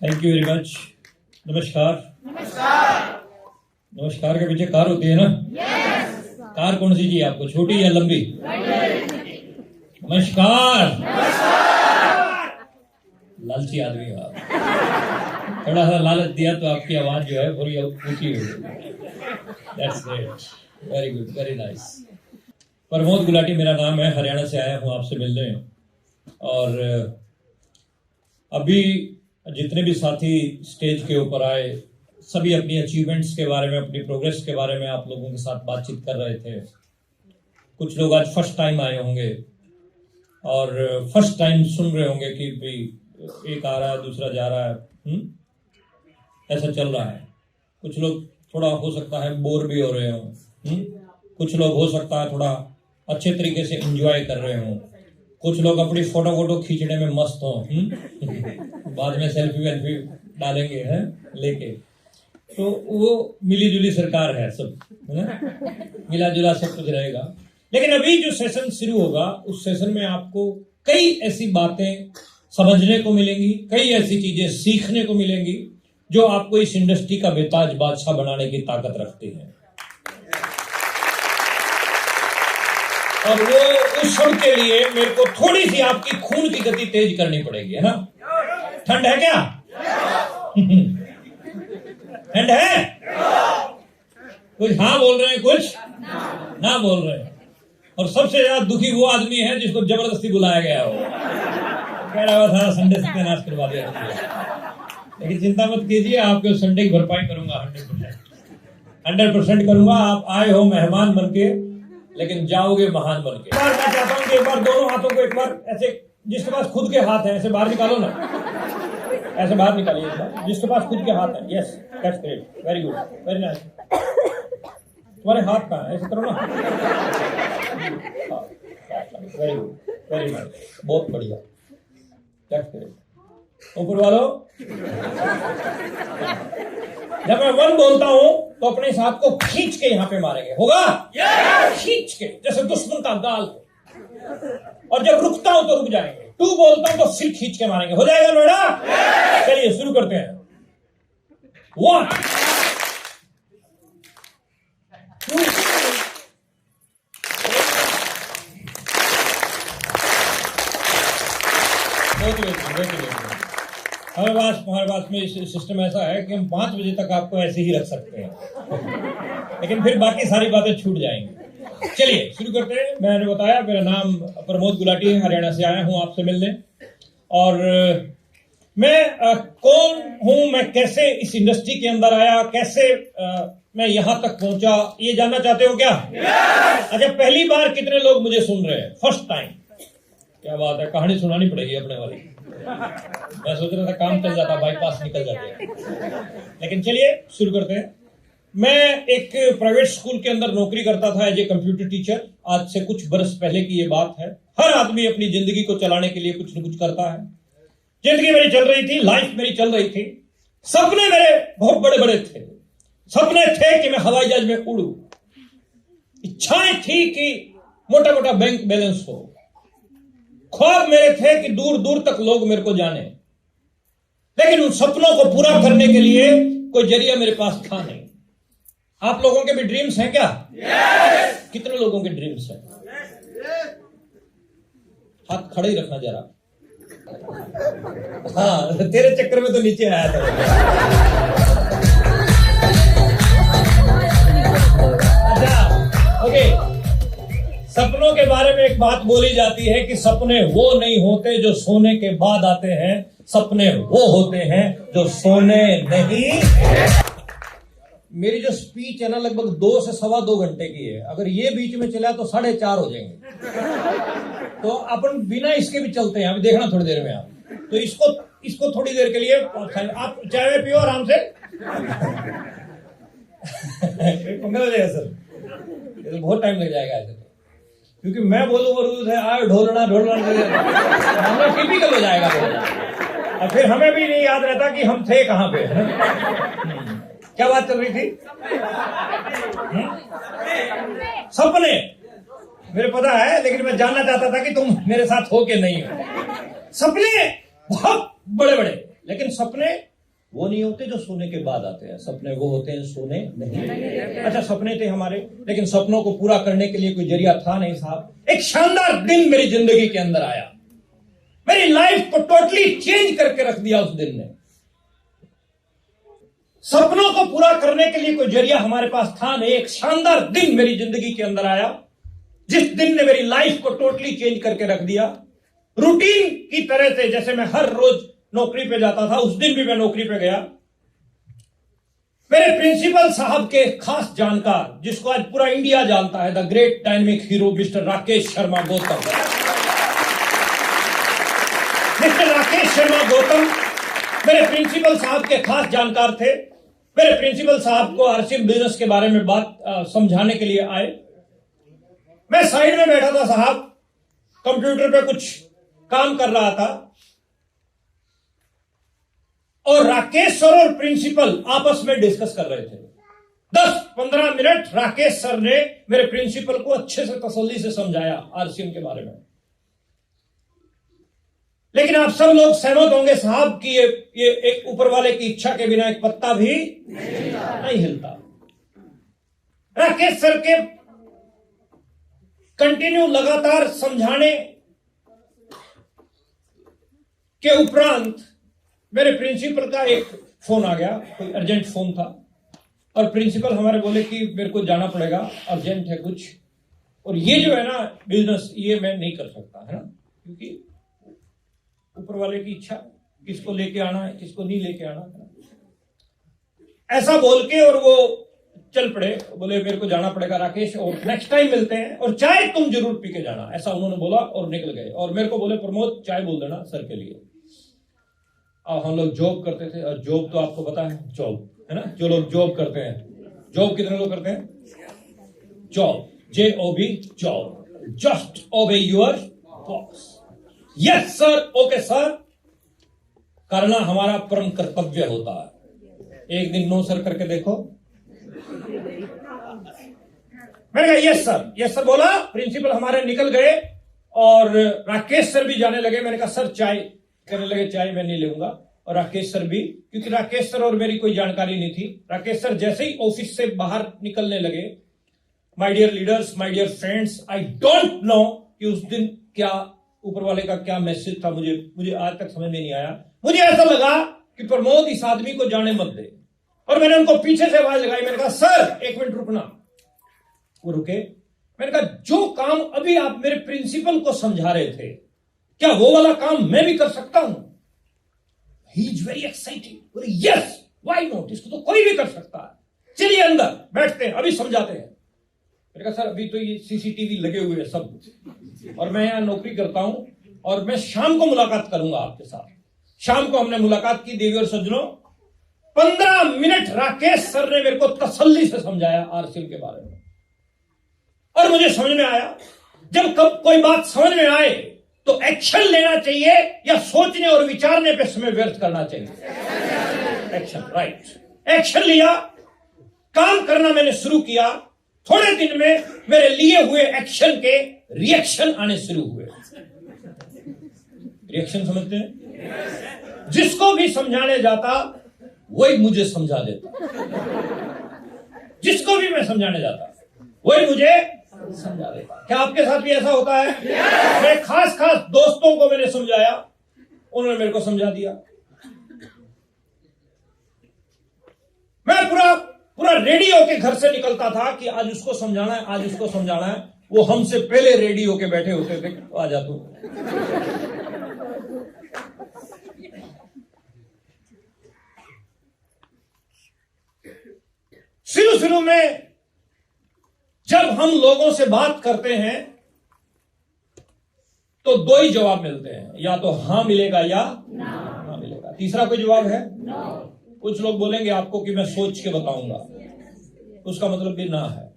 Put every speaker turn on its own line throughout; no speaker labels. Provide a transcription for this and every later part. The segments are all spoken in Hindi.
Thank you very much. नमस्कार। नमस्कार के पीछे कार होती है ना? कार कौन सी चाहिए आपको, छोटी या लंबी? नमस्कार। लालची आदमी हो आप, थोड़ा सा लालच दिया तो आपकी आवाज जो है पूरी ऊंची हो गई। That's great, very good, very nice. Pramod Gulati मेरा नाम है, हरियाणा से आया हूँ आपसे मिलने। और अभी जितने भी साथी स्टेज के ऊपर आए, सभी अपनी अचीवमेंट्स के बारे में, अपनी प्रोग्रेस के बारे में आप लोगों के साथ बातचीत कर रहे थे। कुछ लोग आज फर्स्ट टाइम आए होंगे और फर्स्ट टाइम सुन रहे होंगे कि भाई एक आ रहा है दूसरा जा रहा है, ऐसा चल रहा है। कुछ लोग थोड़ा हो सकता है बोर भी हो रहे हो, कुछ लोग हो सकता है थोड़ा अच्छे तरीके से एंजॉय कर रहे हो, कुछ लोग अपनी फोटो खींचने में मस्त हो, बाद में सेल्फी वेल्फी डालेंगे हैं लेके। तो वो मिली जुली सरकार है, सब है ना, मिला जुला सब कुछ रहेगा। लेकिन अभी जो सेशन शुरू होगा उस सेशन में आपको कई ऐसी बातें समझने को मिलेंगी, कई ऐसी चीजें सीखने को मिलेंगी जो आपको इस इंडस्ट्री का बेताज बादशाह बनाने की ताकत रखती है। और वो उस सब के लिए मेरे को थोड़ी सी आपकी खून की गति तेज करनी पड़ेगी, है ना? ठंड है क्या? ठंड है? कुछ हाँ बोल रहे हैं, कुछ ना बोल रहे हैं। और सबसे ज्यादा दुखी वो आदमी है जिसको जबरदस्ती बुलाया गया हो, कह रहा था संडे सत्यानाश करवा दिया। लेकिन चिंता मत कीजिए, आपके संडे की भरपाई करूंगा 100% करूंगा। आप आए हो मेहमान बन के, लेकिन जाओगे महान बन के। मैं चाहता हूं कि एक बार दोनों हाथों को एक बार ऐसे, जिसके पास खुद के हाथ हैं ऐसे बाहर निकालो ना, ऐसे बाहर निकालिए एक बार, जिसके पास खुद के हाथ हैं। Yes, that's great, very good, very nice. तुम्हारे हाथ कहाँ है? ऐसे करो ना। वेरी गुड, वेरी नाइस, बहुत बढ़िया, दैट्स ग्रेट। ऊपर वालों, जब मैं 1 बोलता हूं तो अपने इस हाथ को खींच के यहां पे मारेंगे, होगा? खींच के, जैसे दुश्मन का गाल। और जब रुकता हूं तो रुक जाएंगे। 2 बोलता हूं तो सिर खींच के मारेंगे, हो जाएगा बेटा? चलिए शुरू करते हैं। 1 2 हमारे पास में सिस्टम ऐसा है कि हम 5 बजे तक आपको ऐसे ही रख सकते हैं, लेकिन फिर बाकी सारी बातें छूट जाएंगी। चलिए शुरू करते हैं। मैंने बताया मेरा नाम प्रमोद गुलाटी है, हरियाणा से आया हूं आपसे मिलने। और मैं कौन हूं, मैं कैसे इस इंडस्ट्री के अंदर आया, कैसे मैं यहां तक पहुंचा, ये जानना चाहते हो क्या? अच्छा, पहली बार कितने लोग मुझे सुन रहे हैं? First time. क्या बात है, कहानी सुनानी पड़ेगी अपने वाली। मैं सोच रहा था काम चल जाता, बाईपास निकल जाते, लेकिन चलिए शुरू करते हैं। मैं एक प्राइवेट स्कूल के अंदर नौकरी करता था एज ए कंप्यूटर टीचर। आज से कुछ बरस पहले की ये बात है। हर आदमी अपनी जिंदगी को चलाने के लिए कुछ न कुछ करता है। जिंदगी मेरी चल रही थी, लाइफ मेरी चल रही थी। सपने मेरे बहुत बड़े बड़े थे। सपने थे कि मैं हवाई जहाज में उड़ूं। इच्छाएं थी कि मोटा मोटा बैंक बैलेंस हो। ख्वाब मेरे थे कि दूर दूर तक लोग मेरे को जाने। लेकिन उन सपनों को पूरा करने के लिए कोई जरिया मेरे पास था नहीं। आप लोगों के भी ड्रीम्स हैं क्या? कितने लोगों के ड्रीम्स हैं? हाथ खड़े ही रखना जरा। हाँ, तेरे चक्कर में तो नीचे आया था। अच्छा, ओके। सपनों के बारे में एक बात बोली जाती है कि सपने वो नहीं होते जो सोने के बाद आते हैं, सपने वो होते हैं जो सोने नहीं। मेरी जो स्पीच है ना, लगभग 2 से सवा 2 घंटे की है। अगर ये बीच में चला तो 4:30 हो जाएंगे। तो अपन बिना इसके भी चलते हैं, अभी देखना थोड़ी देर में आप। तो इसको थोड़ी देर के लिए आप चाय पियो आराम से। सर, बहुत टाइम लग जाएगा ऐसे, क्योंकि मैं बोलूँ वो रूल है, आए ढोलना टिपिकल हो जाएगा। और फिर हमें भी नहीं याद रहता कि हम थे कहाँ पे। क्या बात चल रही थी? सपने मेरे पता है, लेकिन मैं जानना चाहता था कि तुम मेरे साथ हो के नहीं हो। सपने बहुत बड़े बड़े, लेकिन सपने वो नहीं होते जो सोने के बाद आते हैं, सपने वो होते हैं सोने नहीं। अच्छा, सपने थे हमारे, लेकिन सपनों को पूरा करने के लिए कोई जरिया था नहीं साहब। एक शानदार दिन मेरी जिंदगी के अंदर आया, मेरी लाइफ को टोटली चेंज करके रख दिया उस दिन ने। सपनों को पूरा करने के लिए कोई जरिया हमारे पास था नहीं। एक शानदार दिन मेरी जिंदगी के अंदर आया, जिस दिन ने मेरी लाइफ को टोटली चेंज करके रख दिया। रूटीन की तरह से जैसे मैं हर रोज नौकरी पे जाता था, उस दिन भी मैं नौकरी पे गया। मेरे प्रिंसिपल साहब के खास जानकार, जिसको आज पूरा इंडिया जानता है, the great dynamic hero mister Rakesh Sharma Gautam. Mister Rakesh Sharma Gautam मेरे प्रिंसिपल साहब के खास जानकार थे। मेरे प्रिंसिपल साहब को आरसीएम बिजनेस के बारे में बात समझाने के लिए आए। मैं साइड में बैठा था साहब, कंप्यूटर पे कुछ काम कर रहा था, और राकेश सर और प्रिंसिपल आपस में डिस्कस कर रहे थे। 10-15 मिनट राकेश सर ने मेरे प्रिंसिपल को अच्छे से तसल्ली से समझाया आरसीएम के बारे में। लेकिन आप सब लोग सहमत होंगे साहब कि ये एक ऊपर वाले की इच्छा के बिना एक पत्ता भी नहीं हिलता। राकेश सर के कंटिन्यू लगातार समझाने के उपरांत मेरे प्रिंसिपल का एक फोन आ गया, कोई अर्जेंट फोन था, और प्रिंसिपल हमारे बोले कि मेरे को जाना पड़ेगा, अर्जेंट है कुछ, और ये जो है ना बिजनेस, ये मैं नहीं कर सकता है ना, क्योंकि ऊपर वाले की इच्छा, किसको लेके आना है किसको नहीं लेके आना है। ऐसा बोल के और वो चल पड़े, बोले मेरे को जाना पड़ेगा राकेश, और नेक्स्ट टाइम मिलते हैं, और चाय तुम जरूर पी के जाना, ऐसा उन्होंने बोला और निकल गए। और मेरे को बोले प्रमोद चाय बोल देना सर के लिए। अब हम लोग जॉब करते थे, और जॉब तो आपको पता है, जॉब है ना, जो लोग जॉब करते हैं, जॉब कितने लोग करते हैं? जॉब, JOB, जॉब, जस्ट ओबे your boss. Yes sir, okay sir करना हमारा परम कर्तव्य होता है। एक दिन नो सर करके देखो। मैंने कहा यस सर बोला। प्रिंसिपल हमारे निकल गए और राकेश सर भी जाने लगे। मैंने कहा सर चाय, कहने लगे चाय मैं नहीं लूंगा, और राकेश सर भी, क्योंकि राकेश सर और मेरी कोई जानकारी नहीं थी। राकेश सर जैसे ही ऑफिस से बाहर निकलने लगे, my dear leaders, my dear friends, I don't know कि उस दिन क्या ऊपर वाले का क्या मैसेज था, मुझे आज तक समझ में नहीं आया। मुझे ऐसा लगा कि प्रमोद इस आदमी को जाने मत दे, और मैंने उनको पीछे से आवाज लगाई। मैंने कहा सर एक मिनट रुकना। वो रुके। मैंने कहा जो काम अभी आप मेरे प्रिंसिपल को समझा रहे थे, क्या वो वाला काम मैं भी कर सकता हूं? He is very excited. Yes, why not, इसको तो कोई भी कर सकता है, चलिए अंदर बैठते हैं, अभी समझाते हैं। मैंने कहा सर अभी तो ये CCTV लगे हुए हैं सब, और मैं यहां नौकरी करता हूं, और मैं शाम को मुलाकात करूंगा आपके साथ। शाम को हमने मुलाकात की देवी और सज्जनों। 15 मिनट राकेश सर ने मेरे को तसल्ली से समझाया आरसीएम के बारे में, और मुझे समझ में आया जब कब कोई बात समझ में आए तो एक्शन लेना चाहिए या सोचने और विचारने पे समय व्यर्थ करना चाहिए। Action, right. एक्शन लिया, काम करना मैंने शुरू किया। थोड़े दिन में मेरे लिए हुए एक्शन के रिएक्शन आने शुरू हुए। रिएक्शन समझते हैं? जिसको भी समझाने जाता वही मुझे समझा देता, जिसको भी मैं समझाने जाता वही मुझे समझा देता। क्या आपके साथ भी ऐसा होता है? मैं खास दोस्तों को मैंने समझाया, उन्होंने मेरे को समझा दिया। मैं पूरा रेडी होके घर से निकलता था कि आज उसको समझाना है, आज उसको समझाना है। वो हमसे पहले रेडी होके बैठे होते थे, आ जा तू। शुरू में जब हम लोगों से बात करते हैं तो दो ही जवाब मिलते हैं, या तो हां मिलेगा या ना मिलेगा। तीसरा कोई जवाब है? कुछ लोग बोलेंगे आपको कि मैं सोच के बताऊंगा, उसका मतलब भी ना है।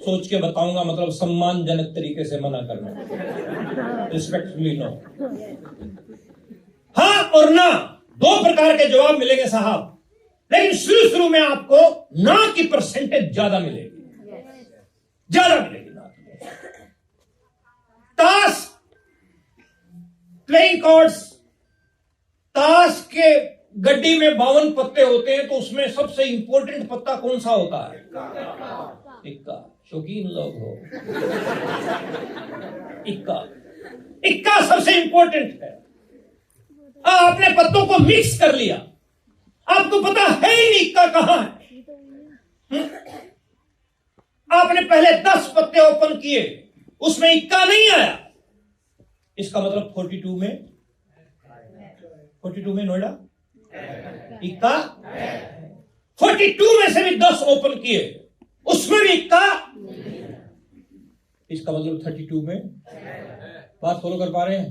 सोच के बताऊंगा मतलब सम्मानजनक तरीके से मना करना, रिस्पेक्टफुली नो। हाँ और ना, दो प्रकार के जवाब मिलेंगे साहब, लेकिन शुरू में आपको ना की परसेंटेज ज्यादा मिलेगी, ज्यादा मिलेगी ना। ताश, प्लेइंग कार्ड्स, ताश के गड्डी में 52 पत्ते होते हैं, तो उसमें सबसे इंपॉर्टेंट पत्ता कौन सा होता है? इक्का। शौकीन लोग हो। इक्का, इक्का सबसे इंपॉर्टेंट है। आपने पत्तों को मिक्स कर लिया, आपको पता है ही नहीं इक्का कहां है। आपने पहले 10 पत्ते ओपन किए, उसमें इक्का नहीं आया, इसका मतलब 42 में नोएडा इक्का। 42 में से भी 10 ओपन किए, उसमें भी इक्का, इसका मतलब 32 में। बात फॉलो कर पा रहे हैं?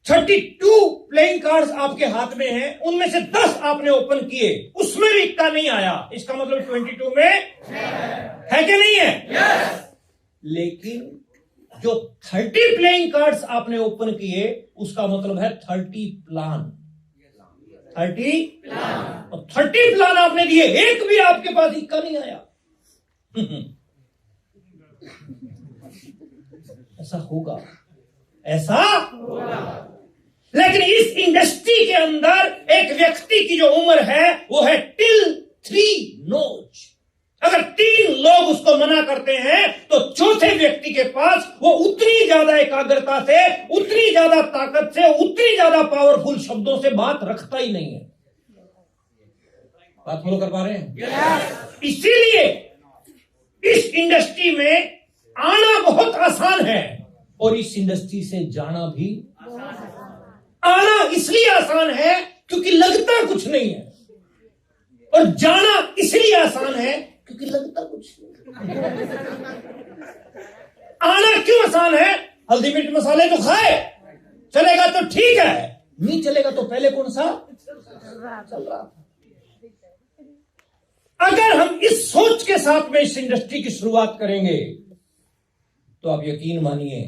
32 प्लेइंग कार्ड्स आपके हाथ में हैं, उनमें से 10 आपने ओपन किए, उसमें भी इक्का नहीं आया, इसका मतलब 22 में है कि नहीं है? लेकिन जो 30 प्लेइंग कार्ड्स आपने ओपन किए, उसका मतलब है 30 प्लान। 30 प्लान, और 30 प्लान आपने दिए, एक भी आपके पास इक्का नहीं आया। ऐसा होगा, ऐसा होगा। लेकिन इस इंडस्ट्री के अंदर एक व्यक्ति की जो उम्र है वो है टिल 3 नोज। अगर 3 लोग उसको मना करते हैं तो चौथे व्यक्ति के पास वो उतनी ज्यादा एकाग्रता से, उतनी ज्यादा ताकत से, उतनी ज्यादा पावरफुल शब्दों से बात रखता ही नहीं है। बात फॉलो कर पा रहे हैं? इसीलिए इस इंडस्ट्री में आना बहुत आसान है और इस इंडस्ट्री से जाना भी। आना इसलिए आसान है क्योंकि लगता कुछ नहीं है, और जाना इसलिए आसान है क्योंकि लगता कुछ नहीं। आना क्यों आसान है? हल्दी मिर्च मसाले तो खाए, चलेगा तो ठीक है, नहीं चलेगा तो पहले कौन सा चल रहा था। अगर हम इस सोच के साथ में इस इंडस्ट्री की शुरुआत करेंगे तो आप यकीन मानिए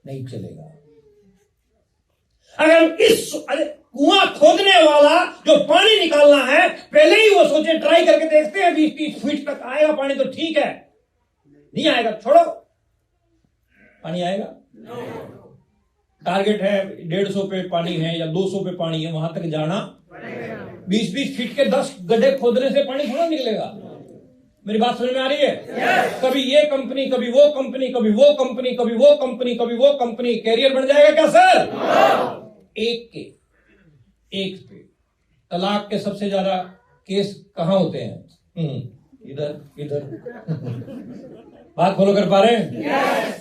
नहीं चलेगा। अगर हम इस कुआं खोदने वाला जो पानी निकालना है, पहले ही वो सोचे ट्राई करके देखते हैं 20-30 फीट तक आएगा पानी तो ठीक है, नहीं आएगा छोड़ो, पानी आएगा। टारगेट है 150 पे पानी है या 200 पे पानी है, वहां तक जाना। 20-20 फीट के 10 गड्ढे खोदने से पानी थोड़ा निकलेगा। मेरी बात समझ में आ रही है? कभी ये कंपनी, कभी वो कंपनी, कभी वो कंपनी, कभी वो कंपनी, कभी वो कंपनी, कैरियर बन जाएगा क्या सर? एक पे तलाक के सबसे ज्यादा केस कहां होते हैं? इधर इधर। बात फॉलो कर पा रहे हैं?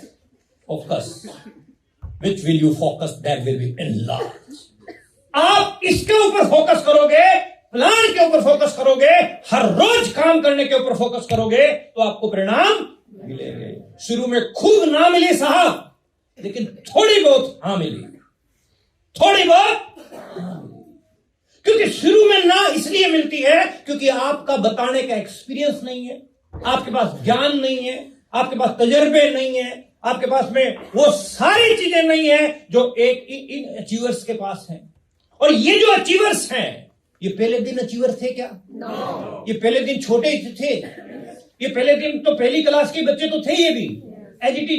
Focus, which will you focus, that will be enlarge. आप इसके ऊपर फोकस करोगे, प्लान के ऊपर फोकस करोगे, हर रोज काम करने के ऊपर फोकस करोगे, तो आपको परिणाम मिलेंगे। शुरू में खूब ना मिली साहब, लेकिन थोड़ी बहुत हाँ मिली, थोड़ी बहुत। क्योंकि शुरू में ना इसलिए मिलती है क्योंकि आपका बताने का एक्सपीरियंस नहीं है, आपके पास ज्ञान नहीं है, आपके पास तजर्बे नहीं है, आपके पास में वो सारी चीजें नहीं है जो एक इन अचीवर्स के पास हैं। और ये जो अचीवर्स हैं, ये पहले दिन अचीवर थे क्या? ये पहले दिन छोटे थे, ये पहले दिन तो पहली क्लास के बच्चे तो थे, ये भी एजिटी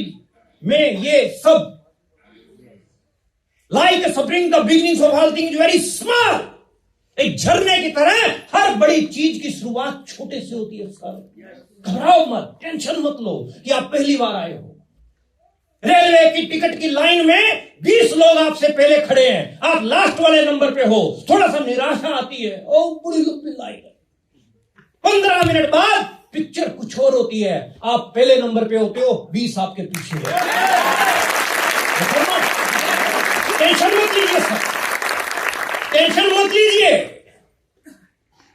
में ये सब like spring the beginning of all things very small. एक झरने की तरह हर बड़ी चीज की शुरुआत छोटे से होती है सर। घबराओ मत, टेंशन मत लो कि आप पहली बार आए हो। रेलवे की टिकट की लाइन में 20 लोग आपसे पहले खड़े हैं, आप लास्ट वाले नंबर पे हो, थोड़ा सा निराशा आती है, ओ बड़ी लंबी लाइन है। 15 मिनट बाद पिक्चर कुछ और होती है, आप पहले नंबर पे होते हो, 20 आपके पीछे है। टेंशन मत लीजिए सर, टेंशन मत लीजिए।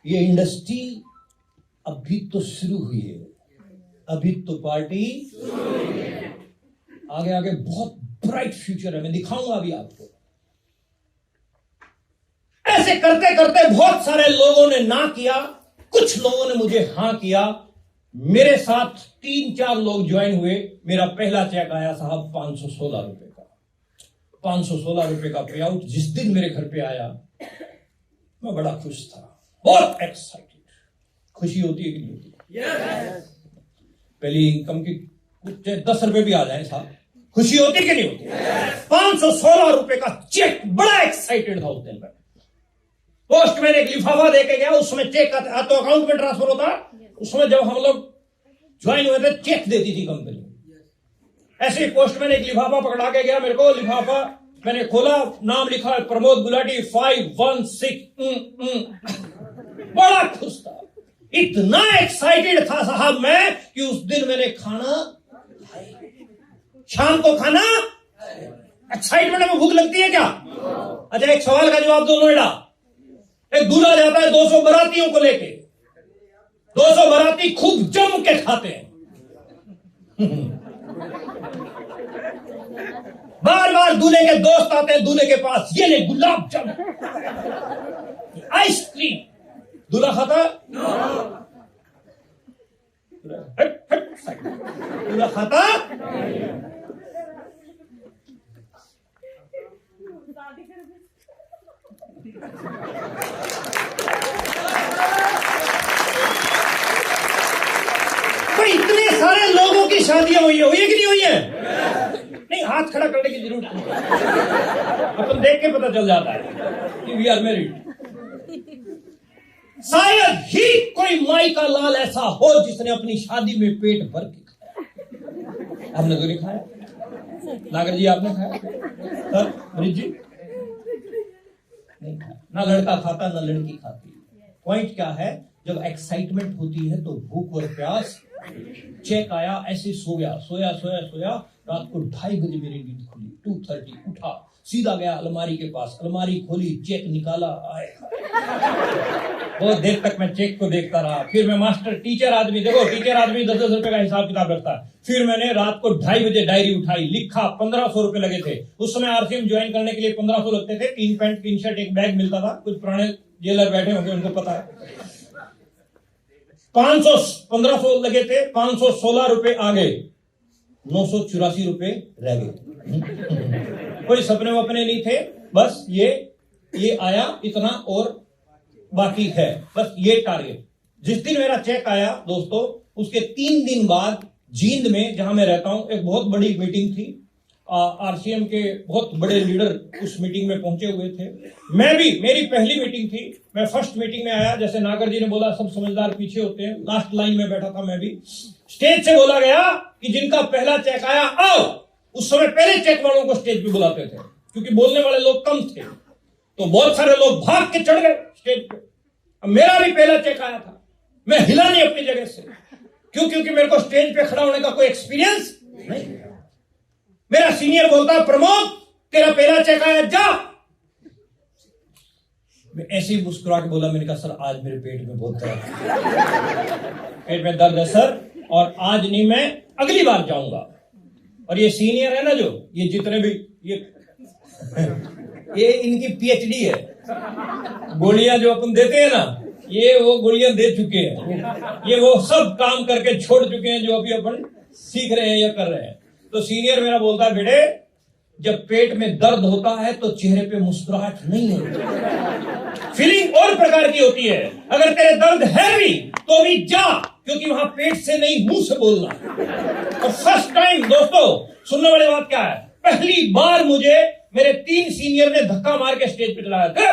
ये इंडस्ट्री अभी तो शुरू हुई है, अभी तो पार्टी आगे आगे बहुत ब्राइट फ्यूचर है, मैं दिखाऊंगा अभी आपको। ऐसे करते करते बहुत सारे लोगों ने ना किया, कुछ लोगों ने मुझे हां किया। मेरे साथ 3-4 लोग ज्वाइन हुए। मेरा पहला चेक आया साहब 516 रुपए का। 516 रुपए का पे आउट जिस दिन मेरे घर पे आया, मैं बड़ा खुश था, बहुत एक्साइटेड। खुशी होती है कि नहीं होती? पहली इनकम की कुछ 10 रुपए भी आ जाए साहब, खुशी होती कि नहीं होती? 516 रुपए का चेक, बड़ा एक्साइटेड था उस दिन में। पोस्टमैन एक लिफाफा देके गया, उसमें चेक आता तो अकाउंट में ट्रांसफर होता, उसमें जब हम लोग ज्वाइन हुए थे चेक देती थी कंपनी। ऐसे पोस्टमैन एक लिफाफा पकड़ा के गया मेरे को, लिफाफा मैंने खोला, नाम लिखा है प्रमोद गुलाटी 516। बड़ा खुश था, इतना एक्साइटेड था साहब मैं कि उस दिन मैंने खाना, शाम को खाना, एक्साइटमेंट में भूख लगती है क्या? अच्छा, एक सवाल का जवाब दो नोएडा। एक दूल्हा जाता है 200 बारातियों को लेके, 200 बाराती खूब जम के खाते हैं, बार बार दूल्हे के दोस्त आते हैं दूल्हे के पास, ये ले गुलाब जामुन, आइसक्रीम, दूल्हा खाता, दूल्हा खाता। तो इतने सारे लोगों की शादियां हुई है कि नहीं हुई है? नहीं, हाथ खड़ा करने की जरूरत नहीं, अपन देख के पता चल जाता है कि वी आर मैरिड। शायद ही कोई माई का लाल ऐसा हो जिसने अपनी शादी में पेट भर के खाया। आपने तो नहीं खाया, नागर जी आपने खाया, सर मरीज जी नहीं खाया। ना लड़का खाता ना लड़की खाती। पॉइंट क्या है, जब एक्साइटमेंट होती है तो भूख और प्यास। चेक आया, ऐसे सो गया, सोया रात को 2:30 बजे मेरी नींद खुली, 2:30 उठा, सीधा गया अलमारी के पास, अलमारी खोली, चेक निकाला, आए बहुत देर तक मैं चेक को देखता रहा। फिर मैं मास्टर टीचर आदमी, देखो टीचर आदमी 10-10 रुपए का हिसाब किताब रखता है। फिर मैंने रात को 2:30 बजे डायरी उठाई, लिखा, 1500 रुपए लगे थे उस समय। आरसीएम ज्वाइन करने के लिए 1500 लगते थे, 3 पैंट 3 शर्ट 1 बैग मिलता था। कुछ पुराने जेलर बैठे होंगे उनको पता है। 1500 लगे थे, 516 रुपए आ गए, 984 रुपए रह गए। कोई सपने वपने नहीं थे, बस ये आया इतना और बाकी है, बस ये टारगेट। जिस दिन मेरा चेक आया दोस्तों, उसके 3 दिन बाद जींद में जहां मैं रहता हूं एक बहुत बड़ी मीटिंग थी। आरसीएम के बहुत बड़े लीडर उस मीटिंग में पहुंचे हुए थे। मैं भी, मेरी पहली मीटिंग थी, मैं फर्स्ट मीटिंग में आया। जैसे नागर जी ने बोला सब समझदार पीछे होते हैं, लास्ट लाइन में बैठा था मैं भी। स्टेज से बोला गया कि जिनका पहला चेक आया आओ। उस समय पहले चेक वालों को स्टेज पे बुलाते थे क्योंकि बोलने वाले लोग कम थे, तो बहुत सारे लोग भाग के चढ़ गए स्टेज पे। अब मेरा भी पहला चेक आया था, मैं हिला नहीं अपनी जगह से। क्यों? क्योंकि मेरे को स्टेज पे खड़ा होने का कोई एक्सपीरियंस नहीं। मेरा सीनियर बोलता है प्रमोद तेरा पहला चेक आया, जा। मैं ऐसे ही मुस्कुरा के बोला, मैंने कहा सर आज मेरे पेट में बहुत दर्द है, पेट में दर्द है सर, और आज नहीं मैं अगली बार जाऊंगा। और ये सीनियर है ना, जो ये जितने भी ये इनकी पीएचडी है, गोलियां जो अपन देते हैं ना, ये वो गोलियां दे चुके हैं, ये वो सब काम करके छोड़ चुके हैं जो अभी अपन सीख रहे हैं या कर रहे हैं। तो सीनियर मेरा बोलता है बेटे जब पेट में दर्द होता है तो चेहरे पे मुस्कुराहट नहीं होती, फीलिंग और प्रकार की होती है। अगर तेरे दर्द है भी तो भी जा, क्योंकि वहां पेट से नहीं मुंह से बोलना। और फर्स्ट टाइम दोस्तों सुनने वाली बात क्या है, पहली बार मुझे मेरे 3 सीनियर ने धक्का मार के स्टेज पे चढ़ाया।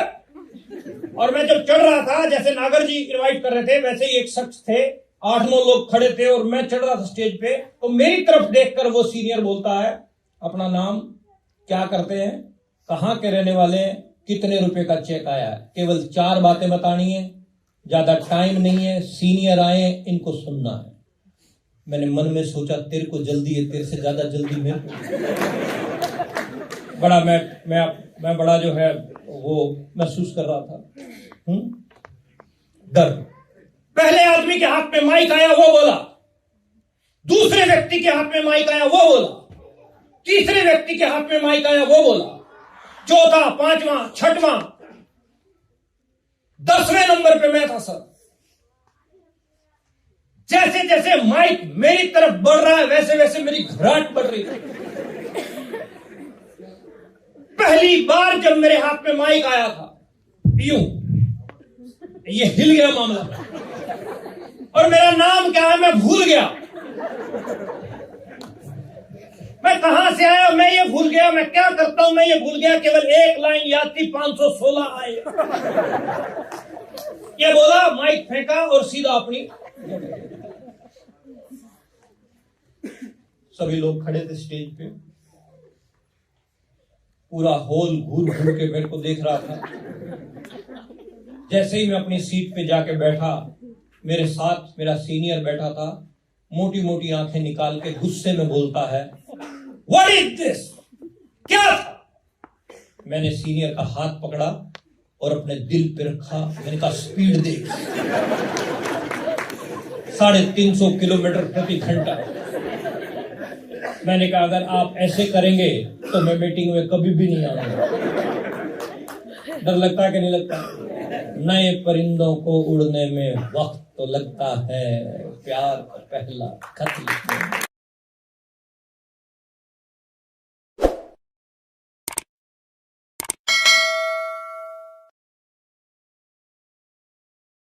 और मैं जब चढ़ रहा था, जैसे नागर जी इनवाइट कर रहे थे, वैसे ही एक शख्स थे, 8-9 लोग खड़े थे और मैं चढ़ रहा था स्टेज पे। तो मेरी तरफ देखकर वो सीनियर बोलता है अपना नाम, क्या करते हैं, कहां के रहने वाले हैं, कितने रुपए का चेक आया है। केवल 4 बातें बतानी है, ज्यादा टाइम नहीं है, सीनियर आए इनको सुनना है। मैंने मन में सोचा तेरे को जल्दी है, तेरे से ज्यादा जल्दी मेरे को। बड़ा मैं बड़ा जो है वो महसूस कर रहा था डर। पहले आदमी के हाथ में माइक आया वो बोला, दूसरे व्यक्ति के हाथ में माइक आया वो बोला, तीसरे व्यक्ति के हाथ में माइक आया वो बोला, चौथा, 5वां, 6वां, 10वें नंबर पे मैं था सर। जैसे जैसे माइक मेरी तरफ बढ़ रहा है वैसे वैसे मेरी घबराहट बढ़ रही है। पहली बार जब मेरे हाथ में माइक आया था, यूं ये हिल गया मामला, और मेरा नाम क्या है मैं भूल गया। मैं कहां से आया मैं ये भूल गया, मैं क्या करता हूं मैं ये भूल गया, केवल एक लाइन याद थी, 516 आए। ये बोला, माइक फेंका और सीधा अपनी। सभी लोग खड़े थे स्टेज पे, पूरा हॉल घूर घूर के मेरे को देख रहा था। जैसे ही मैं अपनी सीट पे जाके बैठा, मेरे साथ मेरा सीनियर बैठा था, मोटी मोटी आंखें निकाल के गुस्से में बोलता है, व्हाट इज दिस? क्या था? मैंने सीनियर का हाथ पकड़ा और अपने दिल पे रखा। मैंने कहा, स्पीड देख, 350 किलोमीटर प्रति घंटा। मैंने कहा, अगर आप ऐसे करेंगे तो मैं मीटिंग में कभी भी नहीं आऊंगा। डर लगता है कि नहीं लगता? नए परिंदों को उड़ने में वक्त तो लगता है, प्यार का पहला खत लिखने में।